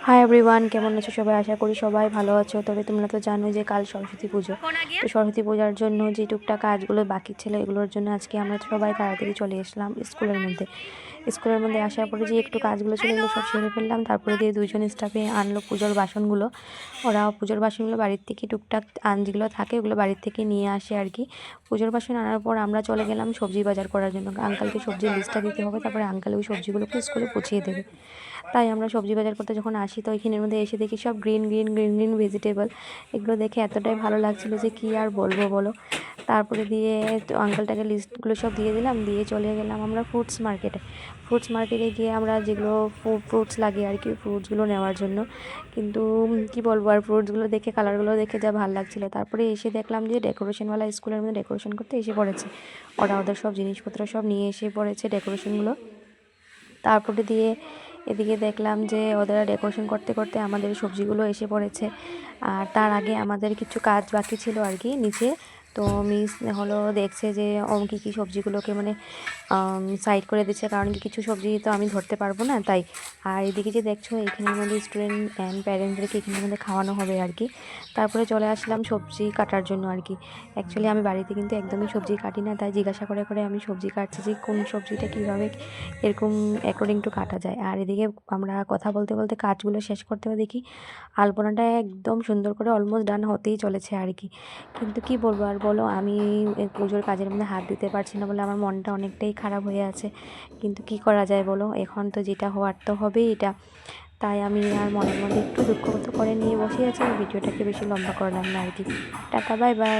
Hi everyone, কেমন আছো সবাই? আশা করি সবাই ভালো আছো। তবে তোমরা তো জানো যে কাল সরস্বতী পুজো। তো সরস্বতী পূজার জন্য যে টুকটাক কাজগুলো বাকি ছিল এগুলোর জন্য আজকে আমরা সবাই তাড়াতাড়ি চলে এসলাম স্কুলের মধ্যে আসার পরে যে একটু কাজগুলো ছিল এগুলো সব সেরে ফেললাম। তারপরে দিয়ে দুজন স্টাফে আনলো পুজোর বাসনগুলো। ওরা পুজোর বাসনগুলো বাড়ির থেকে টুকটাক যেগুলো থাকে ওগুলো বাড়ির থেকে নিয়ে আসে আর কি। পুজোর বাসন আনার পর আমরা চলে গেলাম সবজি বাজার করার জন্য। আঙ্কালকে সবজির লিস্টটা দিতে হবে, তারপরে আঙ্কাল ওই সবজিগুলোকে স্কুলে পৌঁছিয়ে দেবে। তাই আমরা সবজি বাজার করতে যখন আসি তো ওইখানের মধ্যে এসে দেখি সব green green green green vegetable. এগুলো দেখে এতটাই ভালো লাগছিলো যে কী আর বলবো বলো। তারপরে দিয়ে তো আঙ্কালটাকে লিস্টগুলো সব দিয়ে দিলাম, দিয়ে চলে গেলাম আমরা ফ্রুটস মার্কেটে গিয়ে আমরা যেগুলো ফ্রুটস লাগে আর কি ফ্রুটসগুলো নেওয়ার জন্য। কিন্তু কি বলবো, আর ফ্রুটসগুলো দেখে কালারগুলো দেখে যা ভালো লাগছিলো। তারপরে এসে দেখলাম যে ডেকোরেশনওয়ালা স্কুলের মধ্যে ডেকোরেশন করতে এসে পড়েছে। ওদের সব জিনিসপত্র সব নিয়ে এসে পড়েছে ডেকোরেশনগুলো। তারপরে দিয়ে এদিকে দেখলাম যে ওদের ডেকোরেশন করতে করতে আমাদের সবজিগুলো এসে পড়েছে। আর তার আগে আমাদের কিছু কাজ বাকি ছিল আর কি নিচে। তো মিস হলো দেখছে যে কী সবজিগুলোকে মানে সাইড করে দিচ্ছে, কারণ কি কিছু সবজি তো আমি ধরতে পারবো না তাই। আর এদিকে যে দেখছো এখানের মধ্যে স্টুডেন্ট অ্যান্ড প্যারেন্টসদেরকে এখানের মধ্যে খাওয়ানো হবে আর কি। তারপরে চলে আসলাম সবজি কাটার জন্য আর কি। অ্যাকচুয়ালি আমি বাড়িতে কিন্তু একদমই সবজি কাটি না, তাই জিজ্ঞাসা করে করে আমি সবজি কাটছি যে কোন সবজিটা কীভাবে এরকম অ্যাকর্ডিং টু কাটা যায়। আর এদিকে আমরা কথা বলতে বলতে কাজগুলো শেষ করতে দেখি আলপনাটা একদম সুন্দর করে অলমোস্ট ডান হতেই চলেছে আর কি। কিন্তু কি বলবো আর বলো, আমি পুজোর কাজের মধ্যে হাত দিতে পারছি না বলে আমার মনটা অনেকটাই খারাপ হয়ে আছে। কিন্তু কি করা যায় বলো, এখন তো যেটা হওয়ার তো হবেই এটা। তাই আমি আর মনের মধ্যে একটু দুঃখ করে নিয়ে বসে আছি। ভিডিওটাকে বেশি লম্বা করলাম না আর কি। Tata, bye bye.